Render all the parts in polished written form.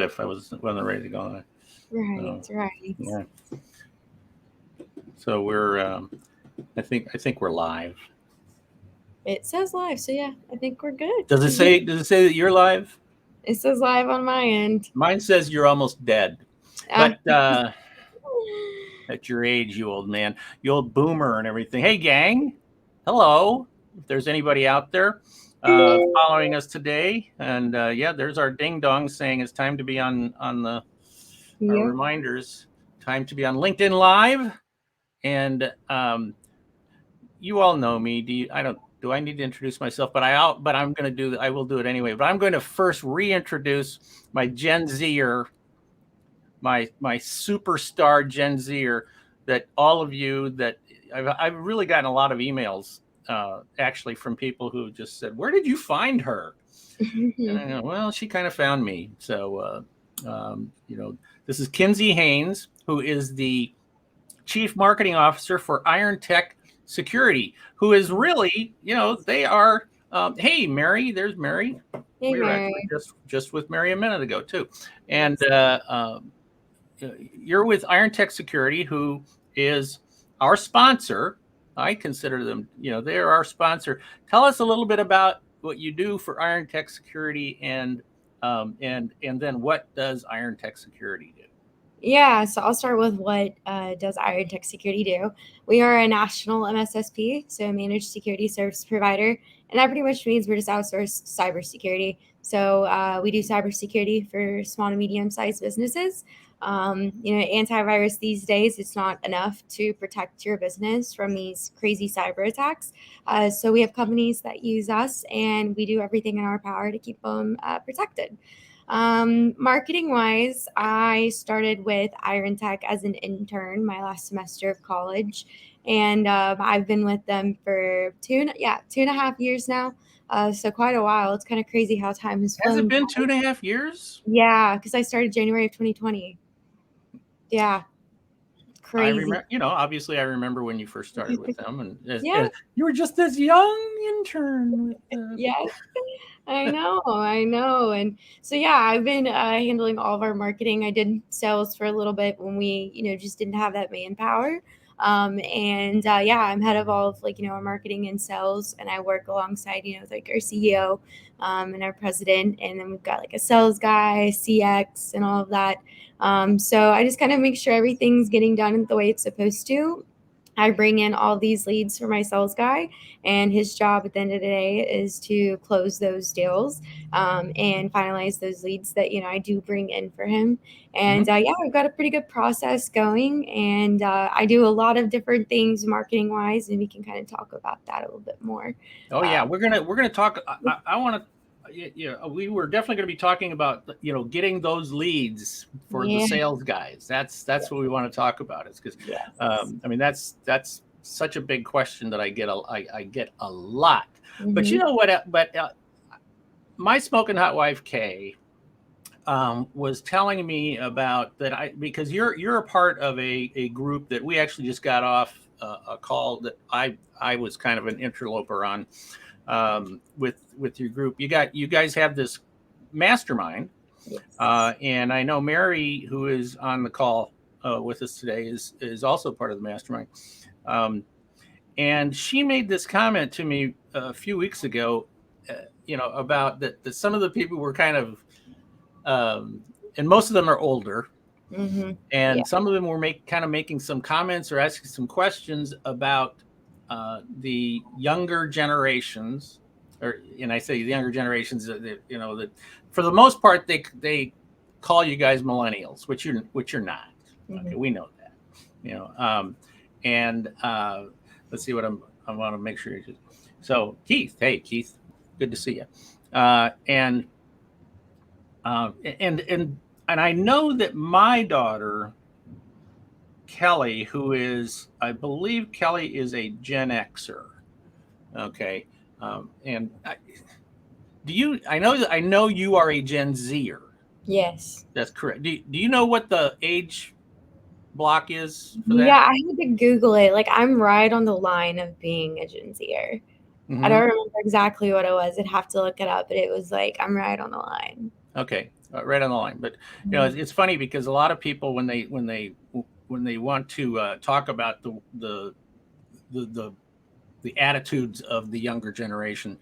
if I wasn't ready to go. Right, right. Yeah. So we're, I think we're live. It says live, so yeah, I think we're good. Does it say? Does it say that you're live? It says live on my end. Mine says you're almost dead. Uh, But at your age, you old man, you old boomer and everything. Hey, gang. Hello. If there's anybody out there following us today, and yeah, there's our ding dong saying it's time to be on the our yeah. reminders. Time to be on LinkedIn Live, and you all know me. Do I need to introduce myself? But I'm going to do. I will do it anyway. But I'm going to first reintroduce my Gen Zer, my superstar Gen Zer. That all of you that I've really gotten a lot of emails actually from people who just said, "Where did you find her?" And I know, well, she kind of found me. So this is Kindsey Haynes, who is the Chief Marketing Officer for IronTech Security, who is really, they are. Hey, Mary, there's Mary. Hey, We were Mary. actually just with Mary a minute ago too, and you're with IronTech Security, who is our sponsor. I consider them, they are our sponsor. Tell us a little bit about what you do for IronTech Security, and then what does IronTech Security do? Yeah, so I'll start with what does IronTech Security do. We are a national MSSP, so a managed security service provider, and that pretty much means we're just outsourced cybersecurity. So we do cybersecurity for small to medium-sized businesses. Antivirus these days, it's not enough to protect your business from these crazy cyber attacks. So we have companies that use us, and we do everything in our power to keep them protected. Marketing wise, I started with IronTech as an intern my last semester of college, and I've been with them for 2.5 years now. So quite a while. It's kind of crazy how time has flown. Has it been 2.5 years? Yeah, because I started January of 2020. Yeah. Crazy. I remember, obviously I remember when you first started with them, and you were just this young intern. Yes, I know. And so, yeah, I've been handling all of our marketing. I did sales for a little bit when we, just didn't have that manpower. I'm head of all of our marketing and sales, and I work alongside, our CEO and our president. And then we've got a sales guy, CX, and all of that. So I just kind of make sure everything's getting done the way it's supposed to. I bring in all these leads for my sales guy, and his job at the end of the day is to close those deals and finalize those leads that I do bring in for him. And we've got a pretty good process going, and I do a lot of different things marketing wise, and we can kind of talk about that a little bit more. Oh yeah, we're gonna talk. I want to. We were definitely going to be talking about getting those leads for the sales guys. That's what we want to talk about. It's because that's such a big question that I get a lot. Mm-hmm. But you know what? But my smoking hot wife Kay was telling me about that. Because you're a part of a group that we actually just got off a call that I was kind of an interloper on. With your group, you guys have this mastermind, yes. And I know Mary, who is on the call with us today, is also part of the mastermind. And she made this comment to me a few weeks ago, about that some of the people were kind of, and most of them are older, mm-hmm. And some of them were making some comments or asking some questions about the younger generations, and I say younger generations, that for the most part they call you guys millennials, which you're not. Mm-hmm. Okay, we know that. And let's see what I want to make sure. So Keith, hey Keith, good to see you. And I know that my daughter Kelly, who is, I believe Kelly is a Gen Xer. Okay. And I know you are a Gen Zer. Yes. That's correct. Do you know what the age block is for that? Yeah, I had to Google it. I'm right on the line of being a Gen Zer. Mm-hmm. I don't remember exactly what it was. I'd have to look it up, but it was I'm right on the line. Okay, right on the line. But it's funny because a lot of people when they want to talk about the the attitudes of the younger generation,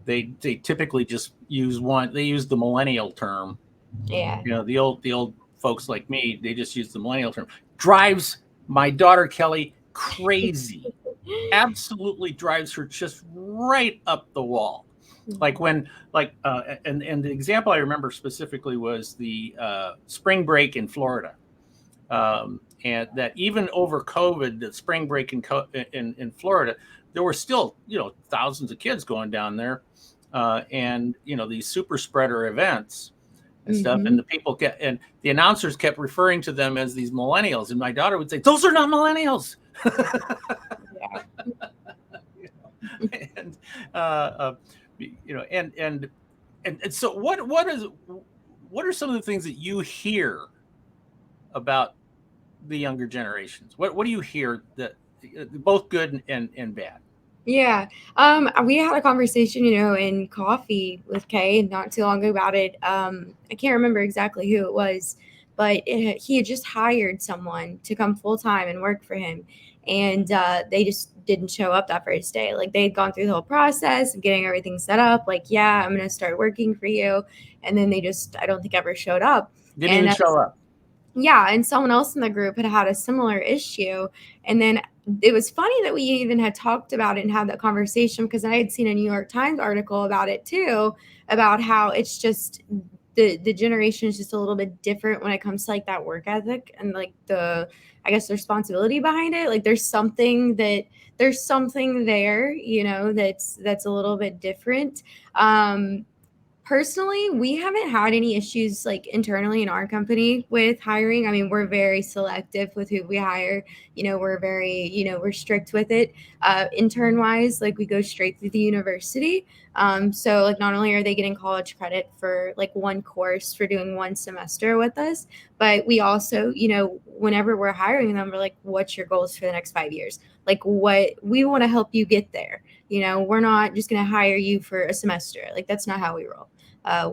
they typically just use they use the millennial term. Yeah. The old folks like me, they just use the millennial term. Drives my daughter Kelly crazy. Absolutely drives her just right up the wall. Like when and the example I remember specifically was the spring break in Florida. And that even over COVID, the spring break in Florida, there were still thousands of kids going down there, and these super spreader events and stuff. And the announcers kept referring to them as these millennials, and my daughter would say, "Those are not millennials." And and so what are some of the things that you hear about the younger generations? What do you hear that both good and bad? Yeah. We had a conversation, in coffee with Kay not too long ago about it. I can't remember exactly who it was, but he had just hired someone to come full time and work for him. And they just didn't show up that first day. Like they had gone through the whole process of getting everything set up. Like, yeah, I'm going to start working for you. And then they just, I don't think ever showed up. Didn't even show up. Yeah, and someone else in the group had a similar issue. And then it was funny that we even had talked about it and had that conversation because I had seen a New York Times article about it too, about how it's just the generation is just a little bit different when it comes to like that work ethic and like the the responsibility behind it. Like there's something there, that's a little bit different. Personally, we haven't had any issues like internally in our company with hiring. I mean, we're very selective with who we hire. We're very, we're strict with it. Intern wise, like we go straight through the university. So like not only are they getting college credit for like one course for doing one semester with us, but we also, whenever we're hiring them, we're like, what's your goals for the next 5 years? Like what we want to help you get there. We're not just going to hire you for a semester. Like that's not how we roll.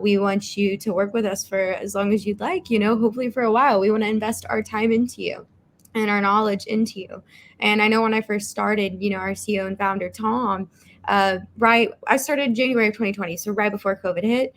We want you to work with us for as long as you'd like, hopefully for a while. We want to invest our time into you and our knowledge into you. And I know when I first started, our CEO and founder, Tom, I started January of 2020. So right before COVID hit,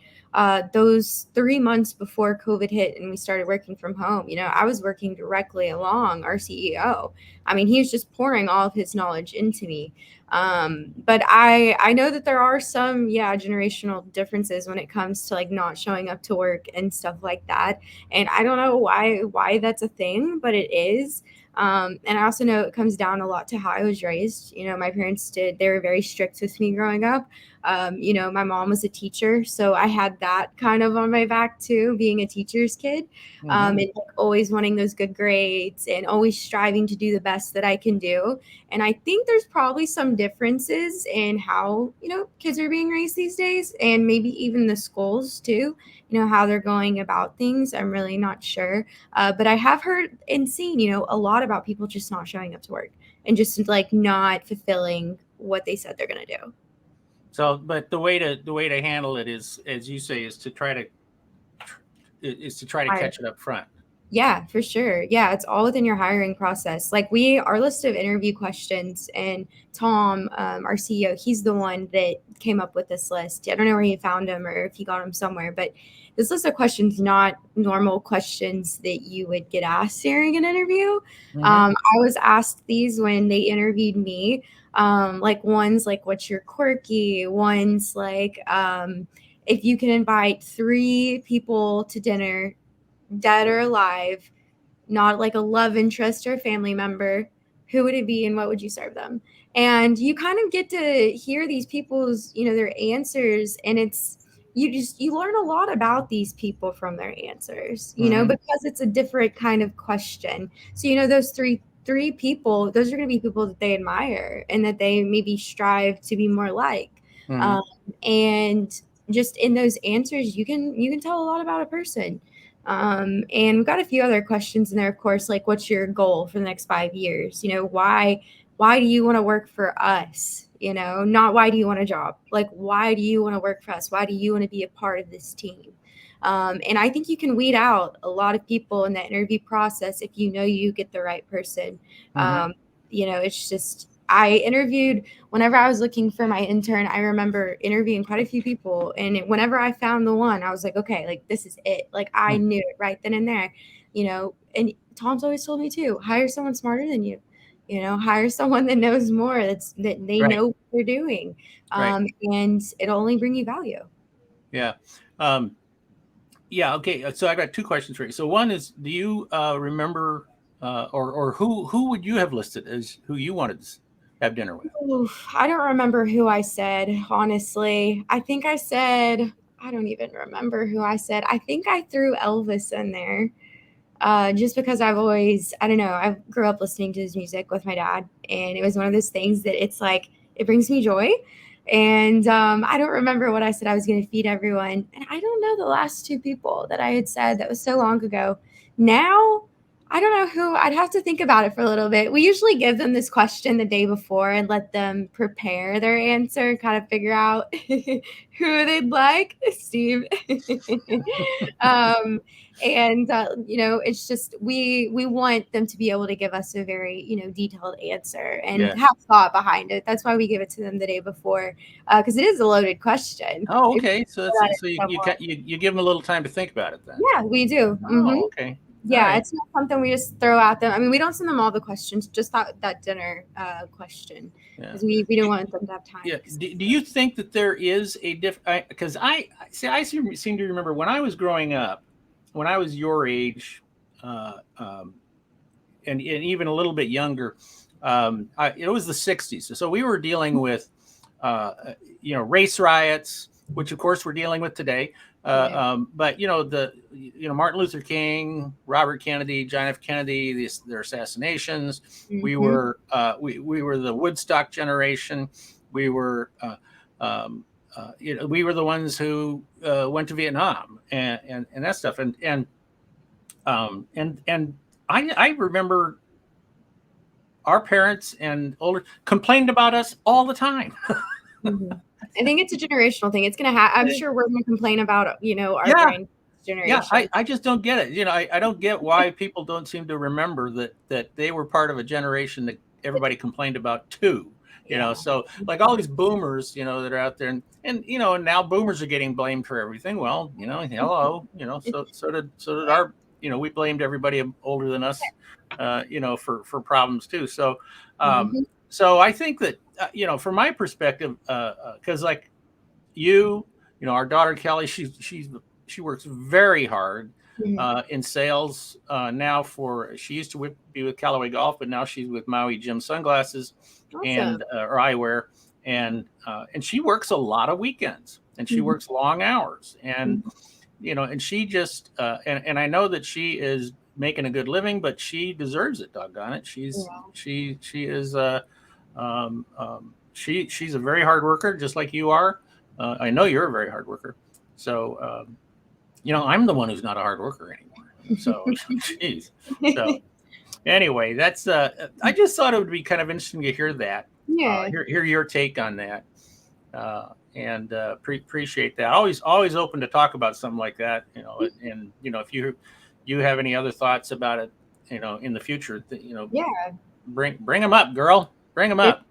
those 3 months before COVID hit and we started working from home, I was working directly along our CEO. I mean, he was just pouring all of his knowledge into me. But I know that there are some, generational differences when it comes to like not showing up to work and stuff like that. And I don't know why that's a thing, but it is. And I also know it comes down a lot to how I was raised. My parents they were very strict with me growing up. My mom was a teacher, so I had that kind of on my back too, being a teacher's kid, and like, always wanting those good grades and always striving to do the best that I can do. And I think there's probably some differences in how, kids are being raised these days and maybe even the schools too, how they're going about things. I'm really not sure. But I have heard and seen, a lot about people just not showing up to work and just like not fulfilling what they said they're going to do. So, but the way to handle it is, as you say, is to try to catch it up front. Yeah, for sure. Yeah, it's all within your hiring process. Like our list of interview questions, and Tom, our CEO, he's the one that came up with this list. I don't know where he found them or if he got them somewhere, but this list of questions, not normal questions that you would get asked during an interview. I was asked these when they interviewed me. Like one's like, what's your quirky? One's like, if you can invite 3 people to dinner, dead or alive, not like a love interest or a family member, who would it be and what would you serve them? And you kind of get to hear these people's, their answers, and you learn a lot about these people from their answers, because it's a different kind of question. So, those three people, those are going to be people that they admire and that they maybe strive to be more like. And just in those answers, you can tell a lot about a person. And we've got a few other questions in there, of course, like what's your goal for the next 5 years? Why do you want to work for us? not why do you want a job? Like, why do you want to work for us? Why do you want to be a part of this team? And I think you can weed out a lot of people in that interview process if you get the right person. Mm-hmm. It's just, I interviewed whenever I was looking for my intern. I remember interviewing quite a few people, and whenever I found the one, I was like, okay, like this is it. Like I knew it right then and there. And Tom's always told me too, hire someone smarter than you. Hire someone that knows more. That they Right. know what they're doing, Right. and it'll only bring you value. Yeah. Yeah. Okay. So I got two questions for you. So one is, do you remember, or who would you have listed as who you wanted to have dinner with? Oof, I don't remember who I said, honestly. I think I said, I don't even remember who I said. I think I threw Elvis in there. Just because I don't know, I grew up listening to his music with my dad, and it was one of those things that it's like, it brings me joy. And I don't remember what I said I was going to feed everyone. And I don't know the last two people that I had said. That was so long ago. Now, I don't know who. I'd have to think about it for a little bit. We usually give them this question the day before and let them prepare their answer and kind of figure out who they'd like. Steve. um, and it's just we want them to be able to give us a very detailed answer and Yes. have thought behind it. That's why we give it to them the day before, because it is a loaded question. Oh, okay. So Throw that so at someone. you give them a little time to think about it then. Yeah, we do. Oh, okay. All Yeah, right. it's not something we just throw at them. I mean, we don't send them all the questions, just that dinner question, Yeah. because we don't want them to have time. Yeah. Do you think that there is a because I seem to remember when I was growing up, when I was your age, and even a little bit younger, it was the 60s. So we were dealing with, race riots, which of course we're dealing with today. But Martin Luther King, Robert Kennedy, John F. Kennedy, their assassinations. We were we were the Woodstock generation. We were we were the ones who went to Vietnam and that stuff. And I remember our parents and older complained about us all the time. I think it's a generational thing. It's going to I'm sure we're going to complain about, our generation. Yeah, I just don't get it. I don't get why people don't seem to remember that they were part of a generation that everybody complained about too. So like all these boomers, that are out there, and now boomers are getting blamed for everything. Well, hello, so did our, we blamed everybody older than us, for problems too. So, so I think that, from my perspective, because like our daughter Kelly, she works very hard in sales now. She used to be with Callaway Golf, but now she's with Maui Jim Sunglasses. Awesome. And or eyewear, and she works a lot of weekends, and she works long hours, and and she just and I know that she is making a good living, but she deserves it. Doggone it, she is she's a very hard worker, just like you are. I know you're a very hard worker, so I'm the one who's not a hard worker anymore. So, geez. So, anyway, that's I just thought it would be kind of interesting to hear that. Yeah. Hear your take on that, and appreciate that. Always open to talk about something like that. And if you have any other thoughts about it, in the future, bring them up, girl. Bring them up.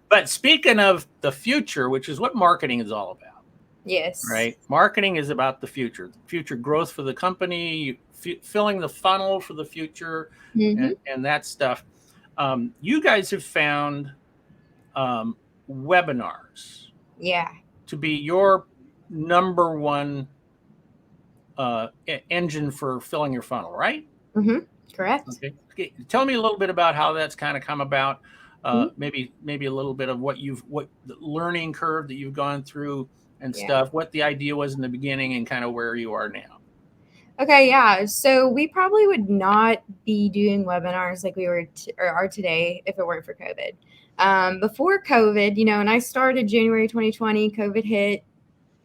But speaking of the future, which is what marketing is all about. Yes. Right. Marketing is about the future growth for the company, filling the funnel for the future, and that stuff. You guys have found webinars. Yeah. To be your number one engine for filling your funnel, right? Correct. Okay. Tell me a little bit about how that's kind of come about. Maybe a little bit of what the learning curve that you've gone through and stuff, what the idea was in the beginning and kind of where you are now. Okay, yeah. So we probably would not be doing webinars like we were or are today if it weren't for COVID. Before COVID, and I started January 2020, COVID hit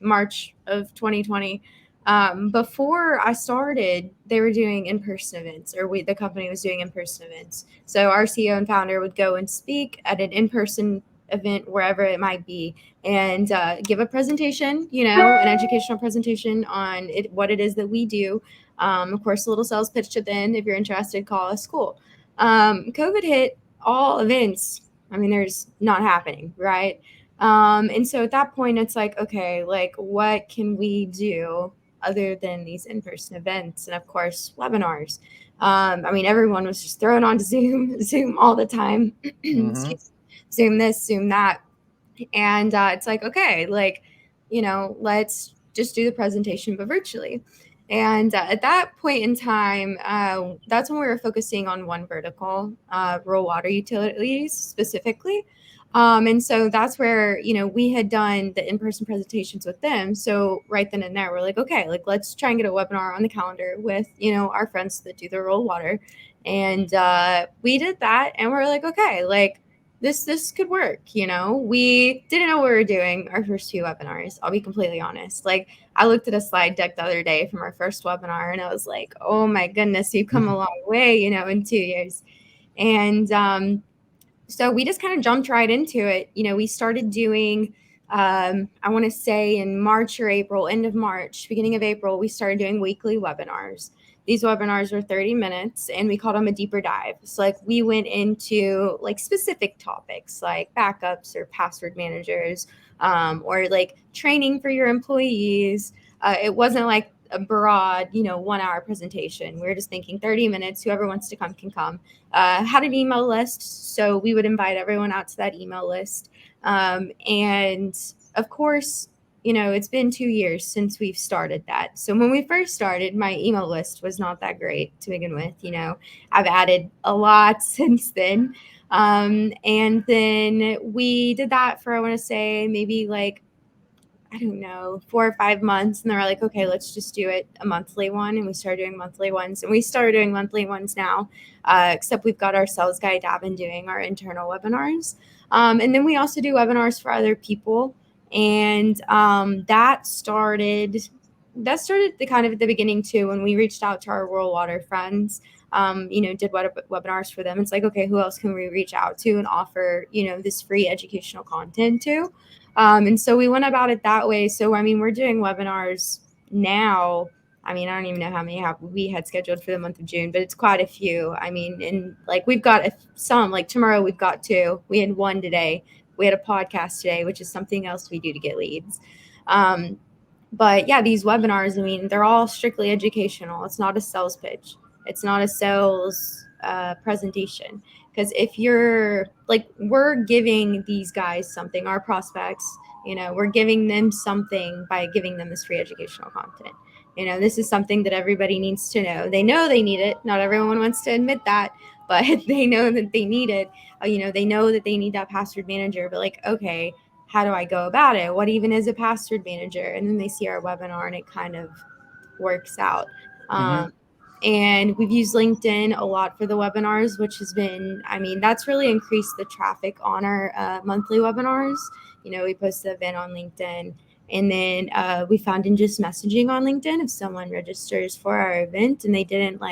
March of 2020. Before I started, they were doing in-person events, or the company was doing in-person events. So our CEO and founder would go and speak at an in-person event, wherever it might be, and give a presentation, an educational presentation on what it is that we do. Of course, a little sales pitch at the end. If you're interested, call us. Cool. COVID hit, all events, there's not happening, right? And so at that point, it's like, okay, like what can we do other than these in-person events? And of course, webinars. Everyone was just thrown onto Zoom all the time. Mm-hmm. Zoom this, Zoom that. And it's like, okay, like, let's just do the presentation, but virtually. And at that point in time, that's when we were focusing on one vertical, rural water utilities specifically. And so that's where, we had done the in-person presentations with them. So right then and there, we're like, okay, like let's try and get a webinar on the calendar with, our friends that do the rural water. And we did that, and we're like, okay, like this could work. We didn't know what we were doing our first few webinars. I'll be completely honest. Like I looked at a slide deck the other day from our first webinar, and I was like, oh my goodness, we've come a long way, in 2 years. And so we just kind of jumped right into it. We started doing, I want to say in March or April, end of March, beginning of April, we started doing weekly webinars. These webinars were 30 minutes, and we called them a deeper dive. So like we went into like specific topics like backups or password managers, or like training for your employees. It wasn't like a broad, 1 hour presentation. We were just thinking 30 minutes, whoever wants to come can come. Had an email list, so we would invite everyone out to that email list. And of course, it's been 2 years since we've started that. So when we first started, my email list was not that great to begin with. I've added a lot since then. And then we did that for, I want to say maybe like, I don't know, 4 or 5 months. And they were like, okay, let's just do it a monthly one. And we started doing monthly ones. And we started doing monthly ones now, except we've got our sales guy Davin doing our internal webinars. And then we also do webinars for other people. And that started the kind of at the beginning too, when we reached out to our rural water friends, did webinars for them. It's like, okay, who else can we reach out to and offer, this free educational content to? And so we went about it that way. So, we're doing webinars now. I don't even know how many we had scheduled for the month of June, but it's quite a few. And like we've got some, like tomorrow we've got 2. We had 1 today. We had a podcast today, which is something else we do to get leads. But yeah, these webinars, they're all strictly educational. It's not a sales pitch. It's not a sales presentation. Because if you're like, we're giving these guys something, our prospects, we're giving them something by giving them this free educational content. This is something that everybody needs to know. They know they need it. Not everyone wants to admit that, but they know that they need it. They know that they need that password manager, but like, okay, how do I go about it? What even is a password manager? And then they see our webinar and it kind of works out. And we've used LinkedIn a lot for the webinars, which has been, that's really increased the traffic on our monthly webinars. We post the event on LinkedIn. And then we found in just messaging on LinkedIn, if someone registers for our event and they didn't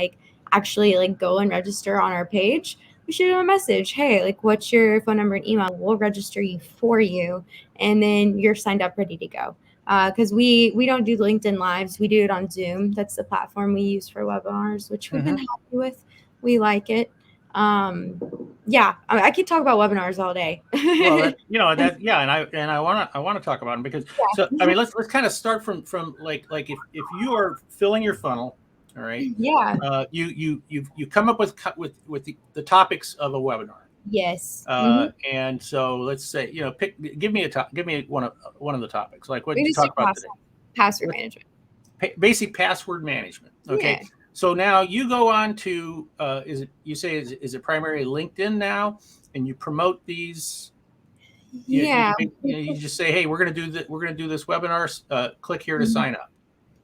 actually go and register on our page, we shoot them a message. Hey, what's your phone number and email? We'll register you for you. And then you're signed up, ready to go. Because we don't do LinkedIn Lives. We do it on Zoom. That's the platform we use for webinars, which we've been happy with. We like it. Yeah, I could talk about webinars all day. Well, and I want to talk about them because let's kind of start from like if you are filling your funnel, all right. Yeah. You come up with the topics of a webinar. Yes. And so let's say, give me one of the topics. Like what did you talk about today? Password management. Basic password management. Okay. Yeah. So now you go on to is it primarily LinkedIn now, and you promote these? Yeah. You just say, hey, we're gonna do this webinar. Click here to sign up.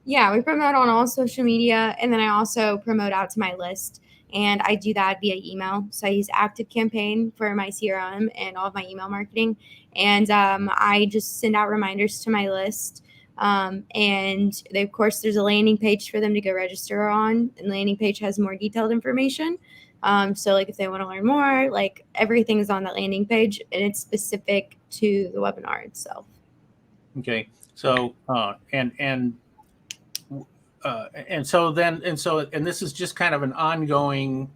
Yeah, we promote on all social media, and then I also promote out to my list, and I do that via email. So I use ActiveCampaign for my CRM and all of my email marketing, and I just send out reminders to my list And they, of course, there's a landing page for them to go register on, and the landing page has more detailed information. So like if they want to learn more, like everything is on that landing page, and it's specific to the webinar itself. Okay. So and this is just kind of an ongoing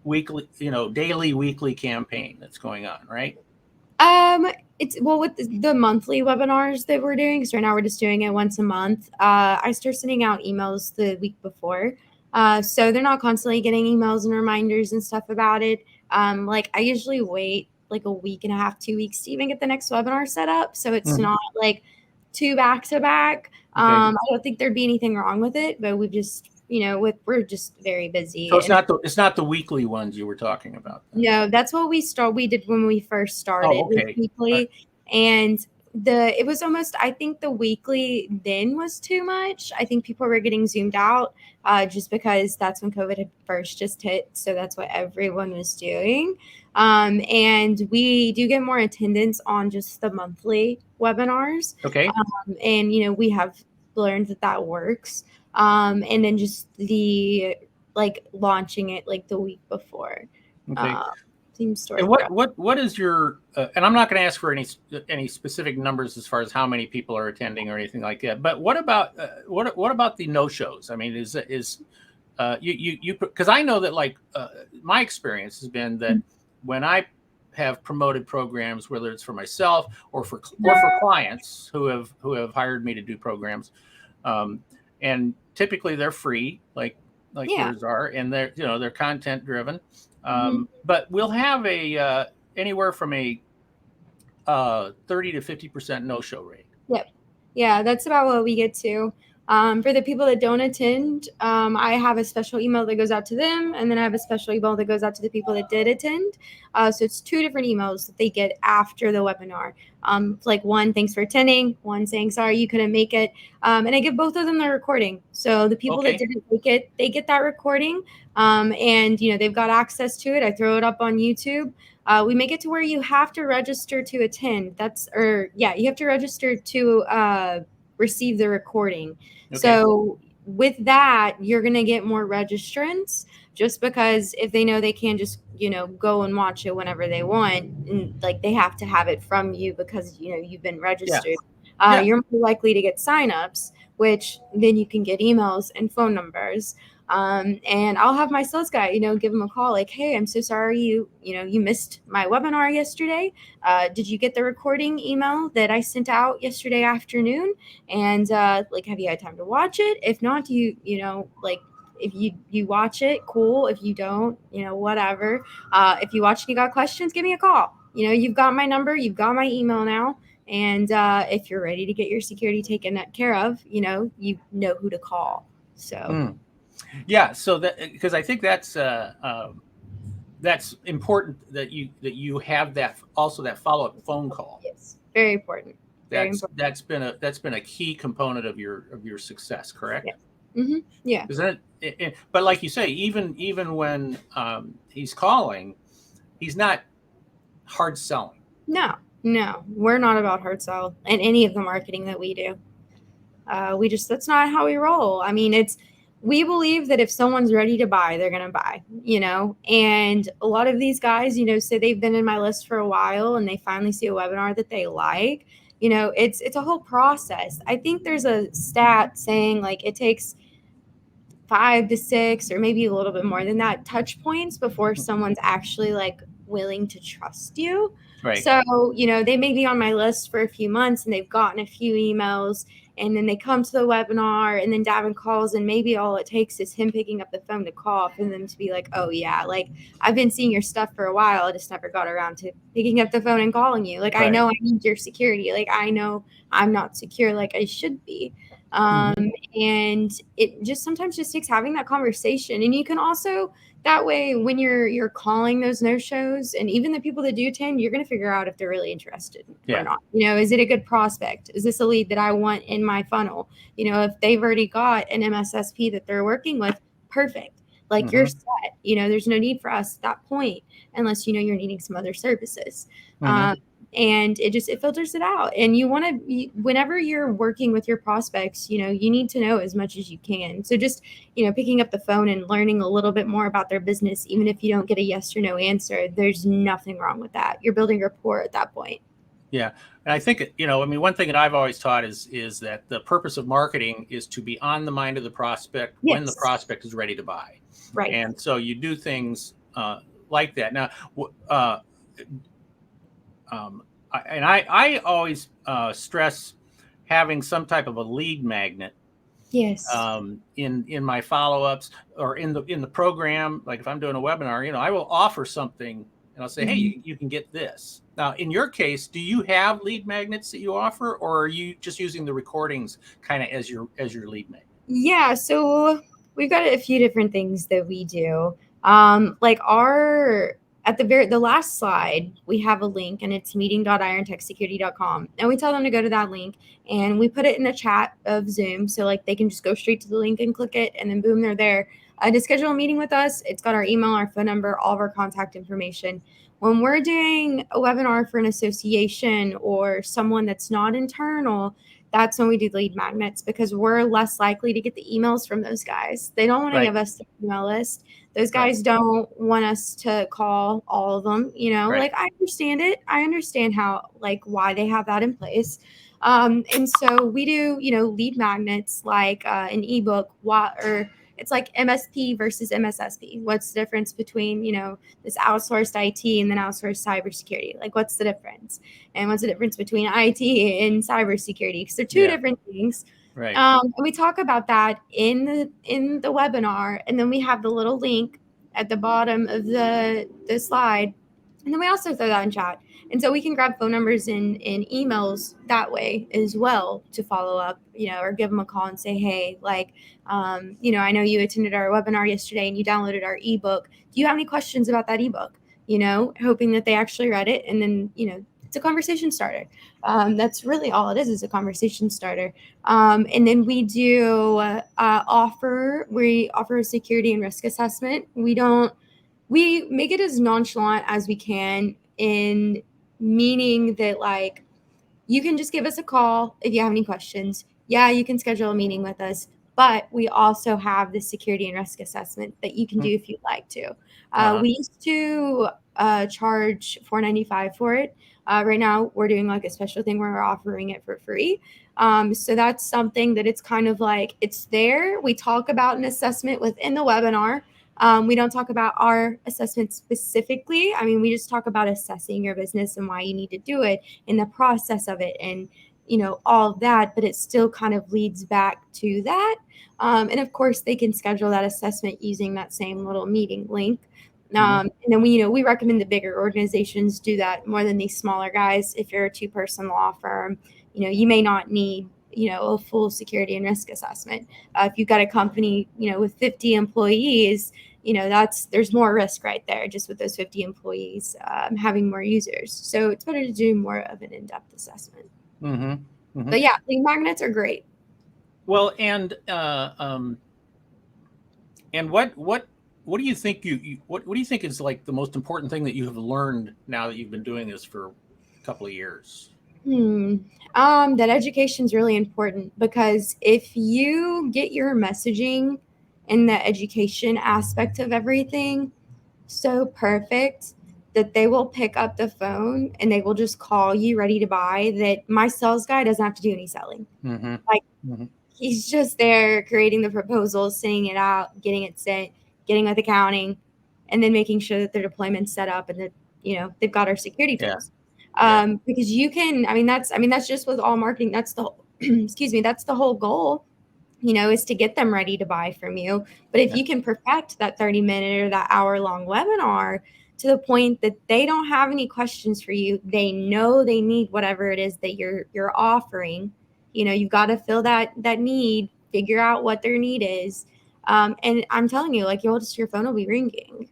weekly, daily, weekly campaign that's going on, right? It's with the monthly webinars that we're doing, because right now we're just doing it once a month. I start sending out emails the week before. So they're not constantly getting emails and reminders and stuff about it. Like I usually wait like a week and a half, 2 weeks to even get the next webinar set up. So it's not like 2 back to back. I don't think there'd be anything wrong with it, but we've just, we're just very busy. So it's not the weekly ones you were talking about then. No, that's what we did when we first started. Oh, okay. Weekly. Right. And it was almost, I think the weekly then was too much. I think people were getting zoomed out just because that's when COVID had first just hit. So that's what everyone was doing. And we do get more attendance on just the monthly webinars. Okay. And, we have learned that works. And then just the launching it like the week before. Okay. Seems to and what is your and I'm not going to ask for any specific numbers as far as how many people are attending or anything like that, but what about the no-shows? I mean, is you because I know that my experience has been that when I have promoted programs, whether it's for myself or for clients who have hired me to do programs, and typically they're free, like yours are, and they're content driven. But we'll have anywhere from a 30 to 50% no-show rate. Yep. Yeah, that's about what we get to. For the people that don't attend, I have a special email that goes out to them, and then I have a special email that goes out to the people that did attend. So it's 2 different emails that they get after the webinar. Like one, thanks for attending, one saying, sorry, you couldn't make it. And I give both of them the recording. So the people that didn't make it, they get that recording. And, they've got access to it. I throw it up on YouTube. We make it to where you have to register to attend. You have to register to receive the recording. Okay. So with that, you're going to get more registrants, just because if they know they can just, go and watch it whenever they want, and they have to have it from you because, you've been registered. You're more likely to get signups, which then you can get emails and phone numbers. And I'll have my sales guy, give them a call like, hey, I'm so sorry you missed my webinar yesterday. Did you get the recording email that I sent out yesterday afternoon? And have you had time to watch it? If not, do you, if you watch it, cool. If you don't, whatever. If you watch and you got questions, give me a call. You've got my number, you've got my email now. And if you're ready to get your security taken care of, you know who to call. So. Yeah, so that, because I think that's important that you have that follow-up phone call. Yes, very important. That's been a key component of your success, correct? Yeah. Mm-hmm. Yeah. But like you say, even when he's calling, he's not hard selling. No, we're not about hard sell in any of the marketing that we do. That's not how we roll. I mean, we believe that if someone's ready to buy, they're going to buy, and a lot of these guys, say they've been in my list for a while and they finally see a webinar that they like, it's a whole process. I think there's a stat saying it takes 5 to 6 or maybe a little bit more than that touch points before someone's actually willing to trust you. Right. So, they may be on my list for a few months and they've gotten a few emails, and then they come to the webinar, and then Davin calls, and maybe all it takes is him picking up the phone to call for them to be like, oh yeah, I've been seeing your stuff for a while. I just never got around to picking up the phone and calling you. Right. I know I need your security. I know I'm not secure like I should be. And it just sometimes just takes having that conversation. And you can also, that way, when you're calling those no-shows, and even the people that do attend, you're going to figure out if they're really interested or not. Is it a good prospect? Is this a lead that I want in my funnel? If they've already got an MSSP that they're working with, perfect. You're set. There's no need for us at that point, unless you're needing some other services. and it filters it out. And you want to, whenever you're working with your prospects, you need to know as much as you can. So just, picking up the phone and learning a little bit more about their business, even if you don't get a yes or no answer, there's nothing wrong with that. You're building rapport at that point. Yeah. And I think, one thing that I've always taught is that the purpose of marketing is to be on the mind of the prospect when the prospect is ready to buy. Right. And so you do things like that. Now, I always stress having some type of a lead magnet. Yes. In my follow-ups or in the program, like if I'm doing a webinar, I will offer something and I'll say, hey, you can get this. Now, in your case, do you have lead magnets that you offer, or are you just using the recordings kind of as your lead magnet? Yeah, so we've got a few different things that we do. Like at the last slide, we have a link, and it's meeting.irontechsecurity.com. And we tell them to go to that link, and we put it in the chat of Zoom. So like they can just go straight to the link and click it, and then boom, they're there. To schedule a meeting with us, it's got our email, our phone number, all of our contact information. When we're doing a webinar for an association or someone that's not internal, that's when we do lead magnets, because we're less likely to get the emails from those guys. They don't want to give us the email list. Those guys don't want us to call all of them, like I understand it. I understand why they have that in place. And so we do, lead magnets, like an ebook, or it's like MSP versus MSSP. What's the difference between, this outsourced IT and then outsourced cybersecurity? Like, what's the difference? And what's the difference between IT and cybersecurity? Because they're two different things. Right. And we talk about that in the webinar, and then we have the little link at the bottom of the slide, and then we also throw that in chat. And so we can grab phone numbers and emails that way as well to follow up, or give them a call and say, hey, I know you attended our webinar yesterday and you downloaded our ebook. Do you have any questions about that ebook? Hoping that they actually read it, and then, it's a conversation starter. That's really all it is a conversation starter. And then we do offer a security and risk assessment. We make it as nonchalant as we can, in meaning that, like, you can just give us a call if you have any questions. Yeah, you can schedule a meeting with us, but we also have the security and risk assessment that you can do if you'd like to. We used to charge $4.95 for it. Right now, we're doing like a special thing where we're offering it for free. So that's something that it's kind of like, it's there. We talk about an assessment within the webinar. We don't talk about our assessment specifically. I mean, we just talk about assessing your business and why you need to do it, and the process of it, and all of that. But it still kind of leads back to that. And of course, they can schedule that assessment using that same little meeting link. And then we recommend the bigger organizations do that more than these smaller guys. If you're a 2-person law firm, you may not need a full security and risk assessment. If you've got a company with 50 employees, there's more risk right there just with those 50 employees having more users. So it's better to do more of an in-depth assessment. But yeah, lead magnets are great. Well, and what do you think what do you think is like the most important thing that you have learned now that you've been doing this for a couple of years? That education is really important, because if you get your messaging and the education aspect of everything so perfect that they will pick up the phone and they will just call you ready to buy, that my sales guy doesn't have to do any selling. He's just there creating the proposals, sending it out, getting it sent, getting with accounting, and then making sure that their deployment's set up and that they've got our security tools. Because that's just with all marketing. That's the that's the whole goal, is to get them ready to buy from you. But if you can perfect that 30-minute or that hour-long webinar to the point that they don't have any questions for you, they know they need whatever it is that you're offering. You've got to fill that need, figure out what their need is, and I'm telling you, like, your phone will be ringing.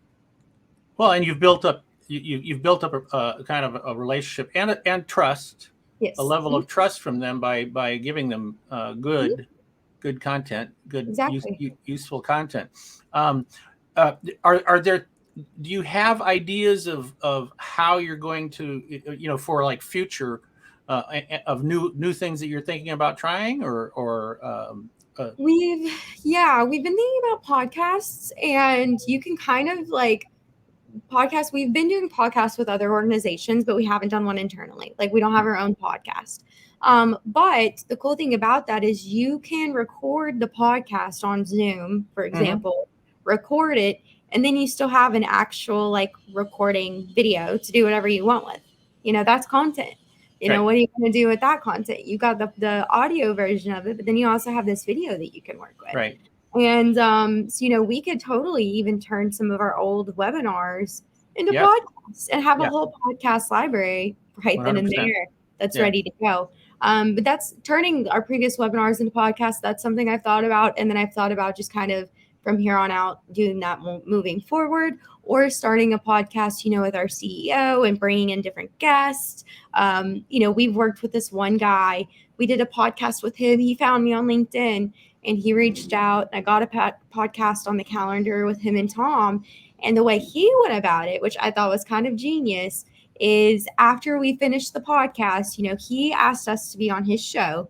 Well, and you've built up a kind of a relationship and trust, a level of trust from them by giving them good content, useful content. Are there do you have ideas of how you're going to, for like future of new things that you're thinking about trying, or We've been thinking about podcasts, and you can kind of like podcasts. We've been doing podcasts with other organizations, but we haven't done one internally. Like we don't have our own podcast. But the cool thing about that is you can record the podcast on Zoom, for example, record it, and then you still have an actual like recording video to do whatever you want with. That's content. Right. What are you going to do with that content? You got the audio version of it, but then you also have this video that you can work with. Right. And so we could totally even turn some of our old webinars into podcasts and have a whole podcast library right then and 100%. there that's ready to go. But that's turning our previous webinars into podcasts. That's something I've thought about. And then I've thought about just kind of from here on out doing that moving forward, or starting a podcast, with our CEO and bringing in different guests. We've worked with this one guy. We did a podcast with him. He found me on LinkedIn and he reached out. I got a podcast on the calendar with him and Tom. And the way he went about it, which I thought was kind of genius, is after we finished the podcast, he asked us to be on his show.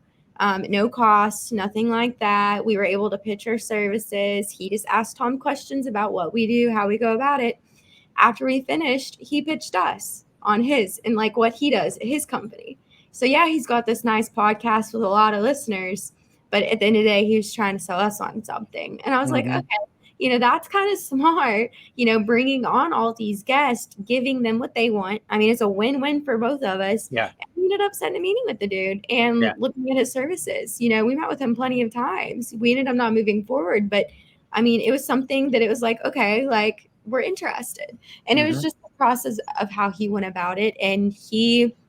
No cost, nothing like that. We were able to pitch our services. He just asked Tom questions about what we do, how we go about it. After we finished, he pitched us on his and like what he does at his company. So he's got this nice podcast with a lot of listeners, but at the end of the day, he was trying to sell us on something. And I was like, okay, that's kind of smart, bringing on all these guests, giving them what they want. I mean, it's a win-win for both of us. Yeah. And we ended up setting a meeting with the dude and looking at his services. We met with him plenty of times. We ended up not moving forward, but I mean, it was something that it was like, okay, like we're interested. And it was just the process of how he went about it. And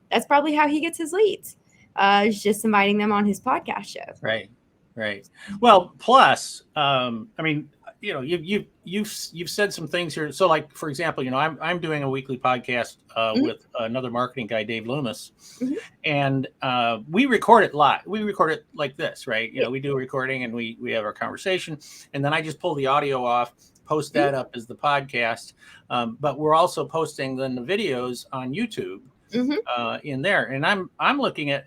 that's probably how he gets his leads. Is just inviting them on his podcast show. Right. Well, plus, I mean, you've said some things here. So, like for example, I'm doing a weekly podcast with another marketing guy, Dave Loomis, and we record it live. We record it like this, right? We do a recording and we have our conversation, and then I just pull the audio off, post that up as the podcast. But we're also posting then the videos on YouTube. In there, and I'm looking at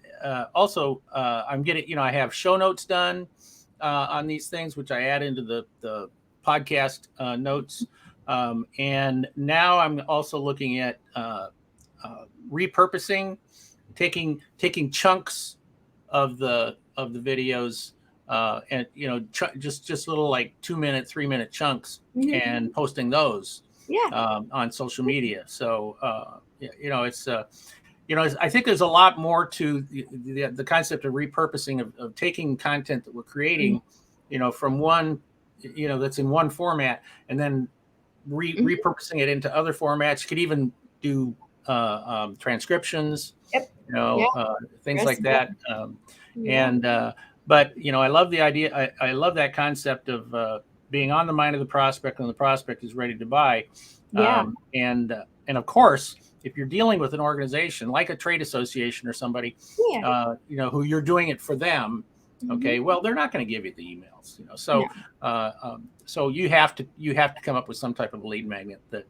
also I'm getting I have show notes done on these things, which I add into the podcast notes, and now I'm also looking at repurposing, taking chunks of the videos and just little like 2 minute, 3 minute chunks and posting those on social media. So it's I think there's a lot more to the concept of repurposing of taking content that we're creating, from one, that's in one format, and then repurposing it into other formats. You could even do transcriptions, things like that. But I love the idea. I love that concept of being on the mind of the prospect when the prospect is ready to buy. And of course, if you're dealing with an organization like a trade association or somebody, who you're doing it for them, okay, well, they're not going to give you the emails, So, so you have to come up with some type of lead magnet that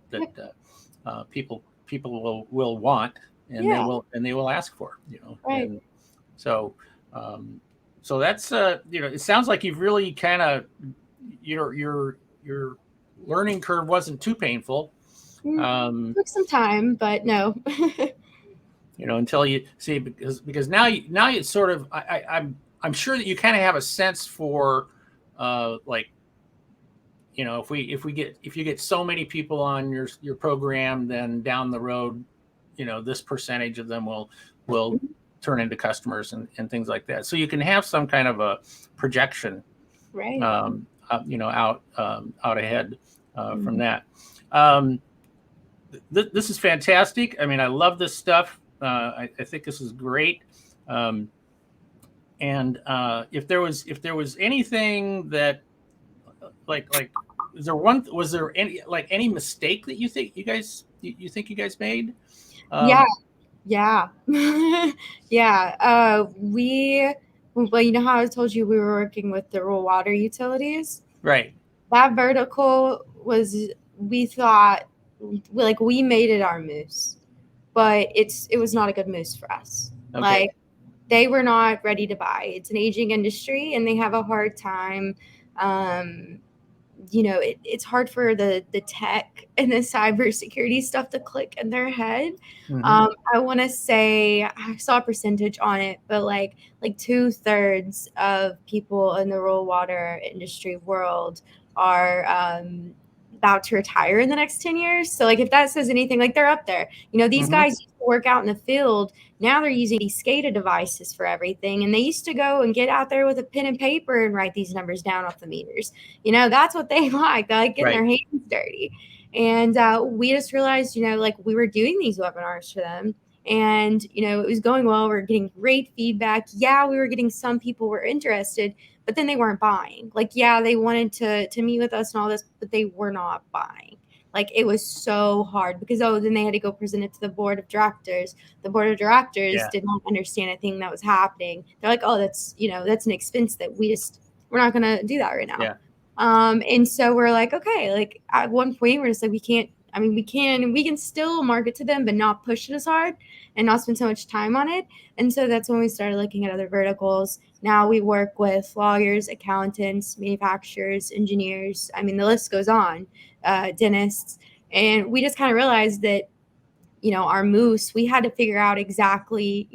people will want, and they will ask for, Right. And so that's it sounds like you've really kind of your learning curve wasn't too painful. Took some time, but no. Until you see, because now it's sort of I'm sure that you kind of have a sense for like if you get so many people on your program, then down the road this percentage of them will turn into customers and things like that. So you can have some kind of a projection, right? Out ahead from that. This is fantastic. I mean, I love this stuff. I think this is great. And if there was anything that like was there any mistake that you think you guys made? Yeah. Well, how I told you we were working with the rural water utilities, right? That vertical we thought we made it our moose, but it was not a good moose for us. Okay. Like, they were not ready to buy. It's an aging industry, and they have a hard time. It's hard for the tech and the cybersecurity stuff to click in their head. Mm-hmm. I want to say, I saw a percentage on it, but like 2/3 of people in the rural water industry world are about to retire in the next 10 years. So like, if that says anything, like, they're up there. These Mm-hmm. guys used to work out in the field. Now they're using these SCADA devices for everything. And they used to go and get out there with a pen and paper and write these numbers down off the meters. That's what they like. They like getting their hands dirty. And we just realized, like, we were doing these webinars for them. And, it was going well. We were getting great feedback. Yeah, we were getting some people were interested, but then they weren't buying. Like, yeah, they wanted to meet with us and all this, but they were not buying. Like, it was so hard because, then they had to go present it to the board of directors. The board of directors did not understand a thing that was happening. They're like, oh, that's an expense that we're not going to do that right now. Yeah. And so we're like, okay, like, at one point we're just like, we can still market to them, but not push it as hard and not spend so much time on it. And so that's when we started looking at other verticals. Now we work with lawyers, accountants, manufacturers, engineers. The list goes on, dentists. And we just kind of realized that, our moose, we had to figure out exactly,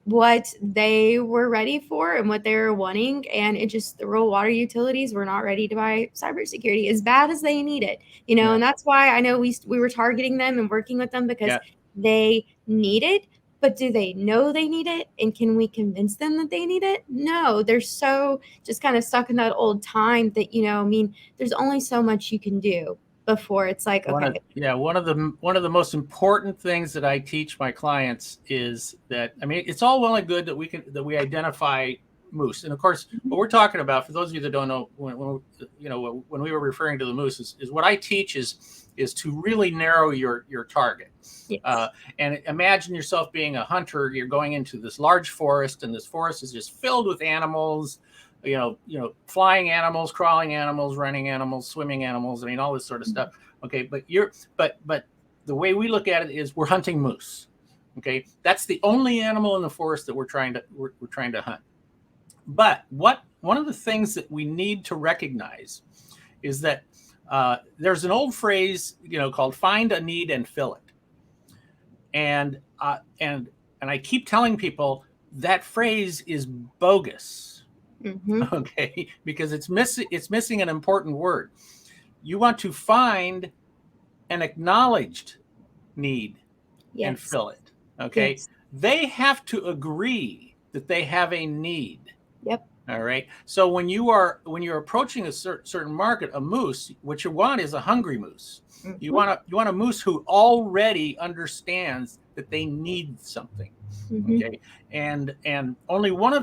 what they were ready for and what they were wanting. And the rural water utilities were not ready to buy cybersecurity as bad as they need it, and that's why I know we were targeting them and working with them because they need it. But do they know they need it? And can we convince them that they need it? No, they're so just kind of stuck in that old time that, there's only so much you can do before it's like, okay. One of the most important things that I teach my clients is that, it's all well and good that we identify moose. And of course, what we're talking about, for those of you that don't know, when we were referring to the moose, is what I teach is to really narrow your target. Yes. And imagine yourself being a hunter. You're going into this large forest, and this forest is just filled with animals, flying animals, crawling animals, running animals, swimming animals. All this sort of stuff. Okay. But but the way we look at it is we're hunting moose. Okay. That's the only animal in the forest that we're trying to hunt. But one of the things that we need to recognize is that there's an old phrase, called "find a need and fill it," and I keep telling people that phrase is bogus. Mm-hmm. Okay, because it's missing an important word. You want to find an acknowledged need and fill it. Okay, yes. They have to agree that they have a need. Yep. All right. So when you're approaching a certain market, a moose, what you want is a hungry moose. Mm-hmm. You want a moose who already understands that they need something. Mm-hmm. Okay. And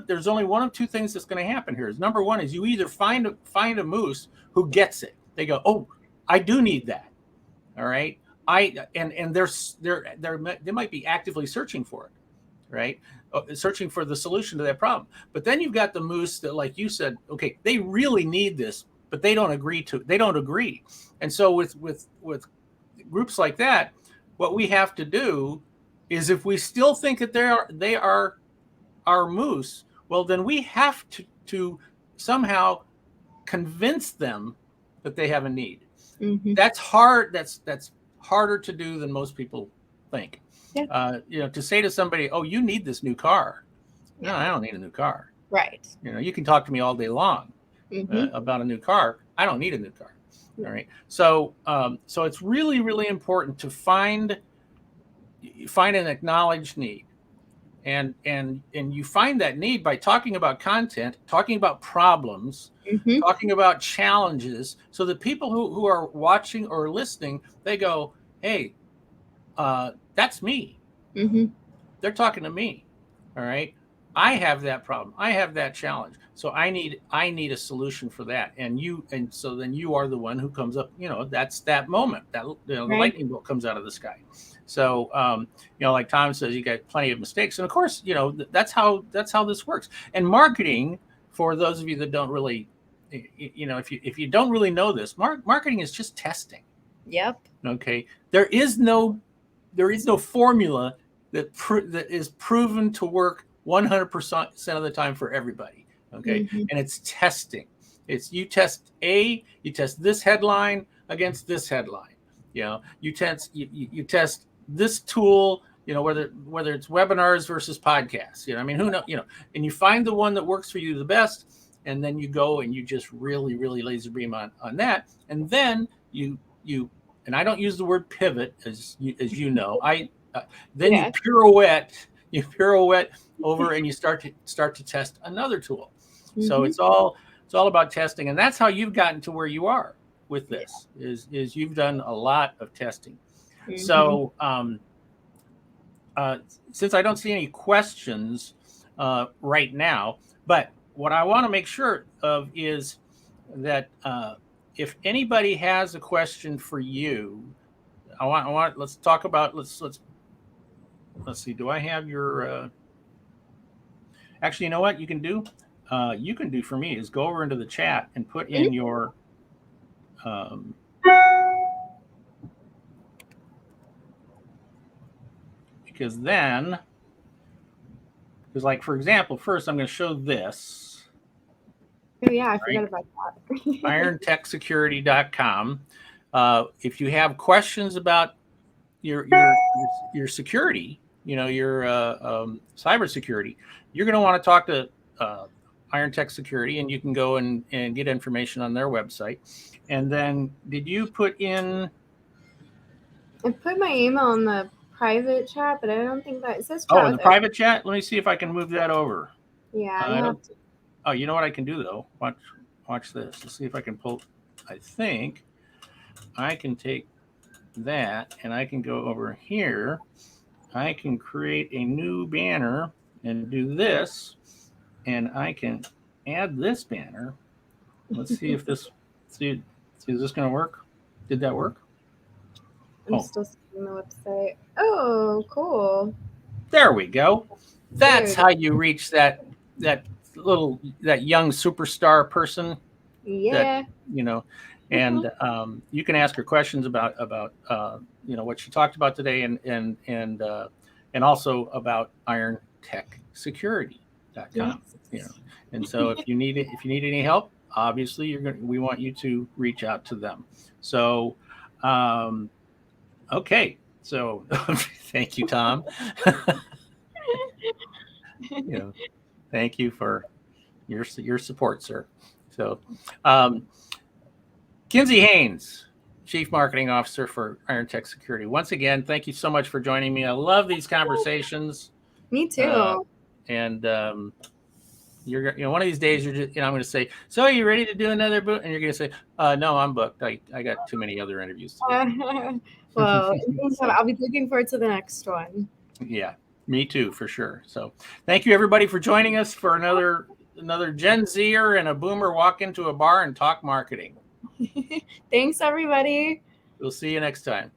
there's only one of two things that's going to happen here. Is number one is you either find a moose who gets it. They go, oh, I do need that. All right. And they might be actively searching for it. Right. Searching for the solution to that problem. But then you've got the moose that, like you said, okay, they really need this, but they don't agree. And so with groups like that, what we have to do is, if we still think that they are our moose, well, then we have to somehow convince them that they have a need. Mm-hmm. That's hard. That's harder to do than most people think. Yeah. To say to somebody, oh, you need this new car. No, I don't need a new car. Right. You can talk to me all day long about a new car. I don't need a new car. Mm-hmm. All right. So it's really, really important to find an acknowledged need. And you find that need by talking about content, talking about problems, mm-hmm. talking about challenges, so that people who are watching or listening, they go, hey, that's me. Mm-hmm. They're talking to me. All right. I have that problem. I have that challenge. So I need a solution for that. And so then you are the one who comes up, that's that moment that the lightning bolt comes out of the sky. So, like Tom says, you got plenty of mistakes. And of course, that's how this works. And marketing, for those of you that don't really, if you don't really know this, marketing is just testing. Yep. Okay. There is no formula that is proven to work 100% of the time for everybody. Okay. Mm-hmm. And it's testing. It's you test this headline against this headline. You test this tool, whether it's webinars versus podcasts. I mean, who knows, and you find the one that works for you the best, and then you go and you just really, really laser beam on that. And then you and I don't use the word pivot as you know. Then you pirouette over and you start to test another tool. Mm-hmm. So it's all about testing, and that's how you've gotten to where you are with this. Is you've done a lot of testing. Mm-hmm. So since I don't see any questions right now, but what I want to make sure of is that if anybody has a question for you, let's talk about let's see. Do I have your? Actually, you know what you can do? You can do for me is go over into the chat and put in your. Because like for example, first I'm going to show this. Oh yeah, I forgot about that. IronTechSecurity.com. If you have questions about your security, your cybersecurity, you're going to want to talk to IronTech Security, and you can go and get information on their website. And then, did you put in? I put my email in the private chat, but I don't think that it says chat. Oh, in the private chat. Let me see if I can move that over. Yeah, I have to. Oh, you know what I can do though? Watch this. Let's see if I can pull. I think I can take that and I can go over here. I can create a new banner and do this, and I can add this banner. Let's see if this. See, is this going to work? Did that work? I'm still seeing the website. Oh, cool. There we go. That's how you reach that young superstar person. Yeah. That, and you can ask her questions about what she talked about today, and also about IronTechSecurity.com. Yes. And so if you need any help, obviously we want you to reach out to them. So okay, so thank you, Tom. Thank you for your support, sir. So Kindsey Haynes, Chief Marketing Officer for IronTech Security. Once again, thank you so much for joining me. I love these conversations. Me too. And you're one of these days you're just I'm going to say, so are you ready to do another boot? And you're going to say, no, I'm booked. I got too many other interviews to do. Well, I'll be looking forward to the next one. Yeah, me too, for sure. So thank you everybody for joining us for another Gen Zer and a boomer walk into a bar and talk marketing. Thanks everybody. We'll see you next time.